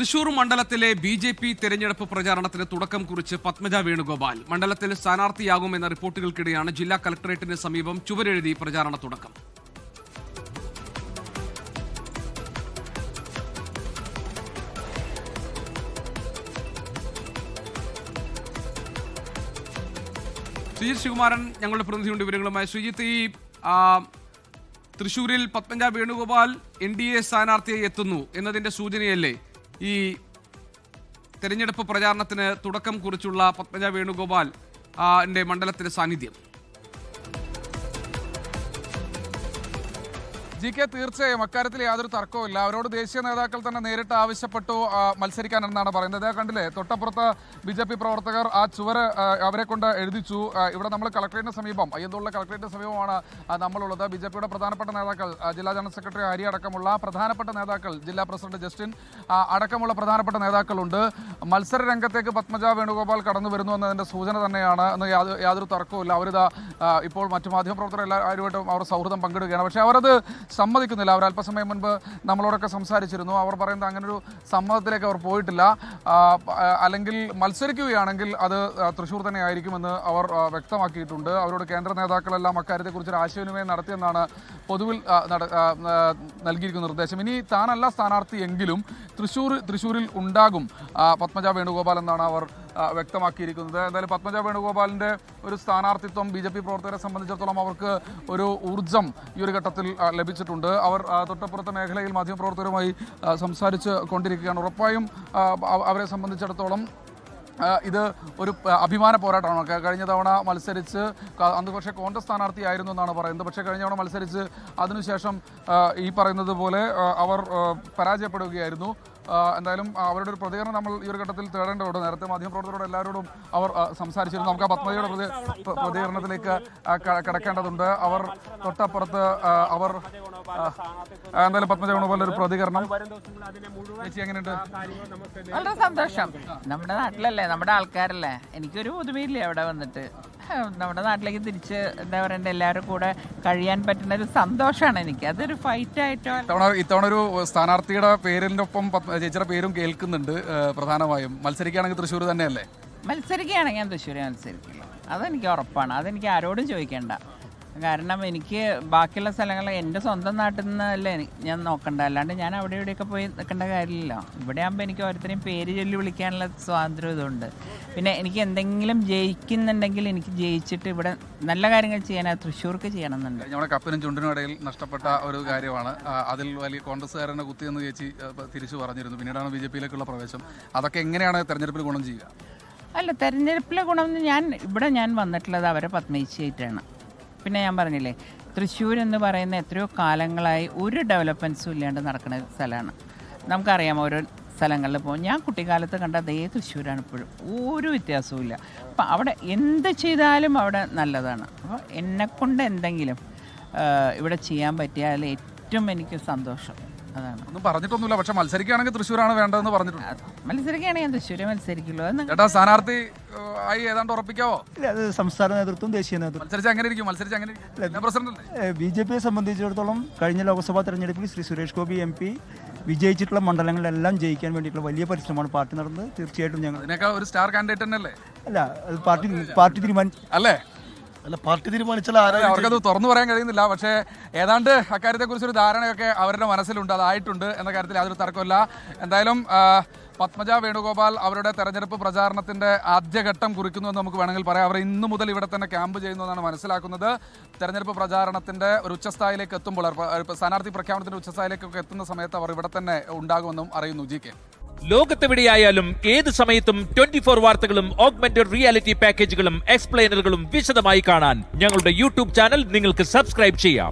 തൃശൂർ മണ്ഡലത്തിലെ ബി.ജെ.പി. തെരഞ്ഞെടുപ്പ് പ്രചാരണത്തിന് തുടക്കം കുറിച്ച് പത്മജ വേണുഗോപാൽ മണ്ഡലത്തിൽ സ്ഥാനാർത്ഥിയാകുമെന്ന റിപ്പോർട്ടുകൾക്കിടെയാണ് ജില്ലാ കളക്ടറേറ്റിന് സമീപം ചുവരെഴുതി പ്രചാരണ തുടക്കം. ശ്രീജിത്ത് ശിവകുമാരൻ ഞങ്ങളുടെ പ്രതിനിധിയുടെ വിവരങ്ങളുമായി. ശ്രീജിത്ത്, ഈ തൃശൂരിൽ പത്മജ വേണുഗോപാൽ NDA സ്ഥാനാർത്ഥിയായി എത്തുന്നു എന്നതിന്റെ സൂചനയല്ലേ ഈ തെരഞ്ഞെടുപ്പ് പ്രചാരണത്തിന് തുടക്കം കുറിച്ചുള്ള പത്മജ വേണുഗോപാൽ മണ്ഡലത്തിലെ സാന്നിധ്യം? GK, തീർച്ചയായും അക്കാര്യത്തിൽ യാതൊരു തർക്കവുമില്ല. അവരോട് ദേശീയ നേതാക്കൾ തന്നെ നേരിട്ട് ആവശ്യപ്പെട്ടു മത്സരിക്കാൻ എന്നാണ് പറയുന്നത്. കണ്ടില്ലേ, തൊട്ടപ്പുറത്ത് BJP പ്രവർത്തകർ ആ ചുവര് അവരെ കൊണ്ട് എഴുതിച്ചു. ഇവിടെ നമ്മൾ കളക്ടറേറ്റിന് സമീപം, അയ്യന്തോളിലെ കളക്ടറേറ്റിന് സമീപമാണ് നമ്മളുള്ളത്. BJPയുടെ പ്രധാനപ്പെട്ട നേതാക്കൾ, ജില്ലാ ജനറൽ സെക്രട്ടറി ഹരി അടക്കമുള്ള പ്രധാനപ്പെട്ട നേതാക്കൾ, ജില്ലാ പ്രസിഡന്റ് ജസ്റ്റിൻ അടക്കമുള്ള പ്രധാനപ്പെട്ട നേതാക്കളുണ്ട്. മത്സര രംഗത്തേക്ക് പത്മജ വേണുഗോപാൽ കടന്നു വരുന്നു എന്നതിൻ്റെ സൂചന തന്നെയാണ് എന്ന് യാതൊരു തർക്കവുമില്ല. അവരിതാ ഇപ്പോൾ മറ്റു മാധ്യമപ്രവർത്തകർ എല്ലാവരുമായിട്ടും അവർ സൗഹൃദം പങ്കിടുകയാണ്. പക്ഷേ അവരത് സമ്മതിക്കുന്നില്ല. അവർ അല്പസമയം മുൻപ് നമ്മളോടൊക്കെ സംസാരിച്ചിരുന്നു. അവർ പറയുന്നത് അങ്ങനൊരു സമ്മതത്തിലേക്ക് അവർ പോയിട്ടില്ല. അല്ലെങ്കിൽ മത്സരിക്കുകയാണെങ്കിൽ അത് തൃശ്ശൂർ തന്നെ ആയിരിക്കുമെന്ന് അവർ വ്യക്തമാക്കിയിട്ടുണ്ട്. അവരോട് കേന്ദ്ര നേതാക്കളെല്ലാം അക്കാര്യത്തെക്കുറിച്ചൊരു ആശയവിനിമയം നടത്തിയെന്നാണ് പൊതുവിൽ നൽകിയിരിക്കുന്ന നിർദ്ദേശം. ഇനി താനല്ല സ്ഥാനാർത്ഥി എങ്കിലും തൃശ്ശൂരിൽ ഉണ്ടാകും പത്മജ വേണുഗോപാൽ എന്നാണ് അവർ വ്യക്തമാക്കിയിരിക്കുന്നത്. എന്തായാലും പത്മജ വേണുഗോപാലിൻ്റെ ഒരു സ്ഥാനാർത്ഥിത്വം BJP പ്രവർത്തകരെ സംബന്ധിച്ചിടത്തോളം അവർക്ക് ഒരു ഊർജ്ജം ഈ ഒരു ഘട്ടത്തിൽ ലഭിച്ചിട്ടുണ്ട്. അവർ തൊട്ടപ്പുറത്തെ മേഖലയിൽ മാധ്യമപ്രവർത്തകരുമായി സംസാരിച്ച് കൊണ്ടിരിക്കുകയാണ്. ഉറപ്പായും അവരെ സംബന്ധിച്ചിടത്തോളം ഇത് ഒരു അഭിമാന പോരാട്ടമാണ്. കഴിഞ്ഞ തവണ മത്സരിച്ച്, അന്ന് പക്ഷേ കോൺഗ്രസ് സ്ഥാനാർത്ഥിയായിരുന്നു എന്നാണ് പറയുന്നത്. പക്ഷേ കഴിഞ്ഞ തവണ മത്സരിച്ച് അതിനുശേഷം ഈ പറയുന്നത് പോലെ അവർ പരാജയപ്പെടുകയായിരുന്നു. എന്തായാലും അവരുടെ ഒരു പ്രതികരണം നമ്മൾ ഈ ഒരു ഘട്ടത്തിൽ തേടേണ്ടതുണ്ട്. നേരത്തെ മാധ്യമപ്രവർത്തകരോട് എല്ലാവരോടും അവർ സംസാരിച്ചിരുന്നു. നമുക്ക് ആ പത്മജയുടെ പ്രതികരണത്തിലേക്ക് കിടക്കേണ്ടതുണ്ട്. അവർ തൊട്ടപ്പുറത്ത് അവർ എന്തായാലും പത്മജ വേണുഗോപാൽ ഒരു പ്രതികരണം. ചേച്ചി, എങ്ങനെയുണ്ട്? വളരെ സന്തോഷം. നമ്മുടെ നാട്ടിലല്ലേ, നമ്മുടെ ആൾക്കാരല്ലേ. എനിക്കൊരു പുതുമയില്ലേ അവിടെ വന്നിട്ട്. നമ്മുടെ നാട്ടിലേക്ക് തിരിച്ച് എന്താ പറയണ്ടേ, എല്ലാവരും കൂടെ കഴിയാൻ പറ്റുന്ന ഒരു സന്തോഷമാണ് എനിക്ക്. അതൊരു ഫൈറ്റായിട്ടോ. ഇത്തവണ ഒരു സ്ഥാനാർത്ഥിയുടെ പേരിനൊപ്പം ചേച്ചിയുടെ പേരും കേൾക്കുന്നുണ്ട്. പ്രധാനമായും മത്സരിക്കുകയാണെങ്കിൽ തൃശ്ശൂർ തന്നെയല്ലേ? മത്സരിക്കുകയാണെങ്കിൽ ഞാൻ തൃശ്ശൂർ മത്സരിക്കില്ല, അതെനിക്ക് ഉറപ്പാണ്. അതെനിക്ക് ആരോടും ചോദിക്കേണ്ട. കാരണം എനിക്ക് ബാക്കിയുള്ള സ്ഥലങ്ങൾ എൻ്റെ സ്വന്തം നാട്ടിൽ നിന്നല്ലേ ഞാൻ നോക്കണ്ട. അല്ലാണ്ട് ഞാൻ അവിടെ ഇവിടെയൊക്കെ പോയി നിൽക്കേണ്ട കാര്യമില്ലല്ലോ. ഇവിടെ ആകുമ്പോൾ എനിക്ക് ഓരോരുത്തരെയും പേര് ചൊല്ലി വിളിക്കാനുള്ള സ്വാതന്ത്ര്യം ഇതുണ്ട്. പിന്നെ എനിക്ക് എന്തെങ്കിലും ജയിക്കുന്നുണ്ടെങ്കിൽ എനിക്ക് ജയിച്ചിട്ട് ഇവിടെ നല്ല കാര്യങ്ങൾ ചെയ്യാൻ തൃശ്ശൂർക്ക് ചെയ്യണമെന്നുണ്ട്. നമ്മുടെ കപ്പിനും ചുണ്ടിനും ഇടയിൽ നഷ്ടപ്പെട്ട ഒരു കാര്യമാണ്. അതിൽ വലിയ കോൺഗ്രസ്സുകാരനെ കുത്തിയെന്ന് ചേച്ചി തിരിച്ചു പറഞ്ഞിരുന്നു. പിന്നീടാണ് BJPയിലേക്കുള്ള പ്രവേശം. അതൊക്കെ എങ്ങനെയാണ് തെരഞ്ഞെടുപ്പിൽ ഗുണം ചെയ്യുക? അല്ല, തെരഞ്ഞെടുപ്പിലെ ഗുണം ഞാൻ വന്നിട്ടുള്ളത് അവരെ പത്മയിച്ചായിട്ടാണ്. പിന്നെ ഞാൻ പറഞ്ഞില്ലേ, തൃശ്ശൂർ എന്ന് പറയുന്ന എത്രയോ കാലങ്ങളായി ഒരു ഡെവലപ്മെൻറ്റ്സും ഇല്ലാണ്ട് നടക്കുന്ന സ്ഥലമാണ്. നമുക്കറിയാം ഓരോ സ്ഥലങ്ങളിൽ പോകും. ഞാൻ കുട്ടിക്കാലത്ത് കണ്ട അതേ തൃശ്ശൂരാണ് ഇപ്പോഴും, ഒരു വ്യത്യാസവും ഇല്ല. അപ്പം അവിടെ എന്ത് ചെയ്താലും അവിടെ നല്ലതാണ്. അപ്പോൾ എന്നെക്കൊണ്ട് എന്തെങ്കിലും ഇവിടെ ചെയ്യാൻ പറ്റിയാൽ ഏറ്റവും എനിക്ക് സന്തോഷം അതാണ്. ഒന്നും പറഞ്ഞിട്ടൊന്നുമില്ല. പക്ഷെ മത്സരിക്കുകയാണെങ്കിൽ തൃശ്ശൂരാണ് വേണ്ടതെന്ന് പറഞ്ഞിട്ടുണ്ട്. മത്സരിക്കുകയാണെങ്കിൽ ഞാൻ തൃശ്ശൂരെ മത്സരിക്കുള്ളൂ. ചേട്ടാ, സ്ഥാനാർത്ഥി ആയി ഏതാണ്ട് ഉറപ്പിക്കാവോ? അത് സംസ്ഥാന നേതൃത്വം, ദേശീയ നേതൃത്വം BJPയെ സംബന്ധിച്ചിടത്തോളം കഴിഞ്ഞ ലോക്സഭാ തെരഞ്ഞെടുപ്പിൽ ശ്രീ സുരേഷ് ഗോപി MP വിജയിച്ചിട്ടുള്ള മണ്ഡലങ്ങളിലെല്ലാം ജയിക്കാൻ വേണ്ടിയിട്ടുള്ള വലിയ പരിശ്രമമാണ് പാർട്ടി നടന്നത്. തീർച്ചയായിട്ടും ഞങ്ങൾ ഒരു സ്റ്റാർ കാൻഡിഡേറ്റ് തന്നെയല്ലേ? അല്ല, അത് പാർട്ടി തീരുമാനിച്ചു അല്ലേ? അല്ല, പാർട്ടി തീരുമാനിച്ചാൽ അവർക്കത് തുറന്നു പറയാൻ കഴിയുന്നില്ല. പക്ഷേ ഏതാണ്ട് അക്കാര്യത്തെക്കുറിച്ചൊരു ധാരണയൊക്കെ അവരുടെ മനസ്സിലുണ്ട്, അതായിട്ടുണ്ട് എന്ന കാര്യത്തിൽ യാതൊരു തർക്കമില്ല. എന്തായാലും പത്മജ വേണുഗോപാൽ അവരുടെ തെരഞ്ഞെടുപ്പ് പ്രചാരണത്തിന്റെ ആദ്യഘട്ടം കുറിക്കുന്നു എന്ന് നമുക്ക് വേണമെങ്കിൽ പറയാം. അവർ ഇന്നു മുതൽ ഇവിടെ തന്നെ ക്യാമ്പ് ചെയ്യുന്നു എന്നാണ് മനസ്സിലാക്കുന്നത്. തെരഞ്ഞെടുപ്പ് പ്രചാരണത്തിന്റെ ഒരു ഉച്ചസ്ഥായിലേക്ക് എത്തുമ്പോൾ, സ്ഥാനാർത്ഥി പ്രഖ്യാപനത്തിന്റെ ഉച്ചസ്ഥായിലേക്കൊക്കെ എത്തുന്ന സമയത്ത് അവർ ഇവിടെ തന്നെ ഉണ്ടാകുമെന്നും അറിയുന്നു. GK, ലോകത്തെവിടെയായാലും ഏത് സമയത്തും 24 വാർത്തകളും ഓഗ്മെന്റഡ് റിയാലിറ്റി പാക്കേജുകളും എക്സ്പ്ലെയിനറുകളും വിശദമായി കാണാൻ ഞങ്ങളുടെ YouTube ചാനൽ നിങ്ങൾക്ക് സബ്സ്ക്രൈബ് ചെയ്യാം.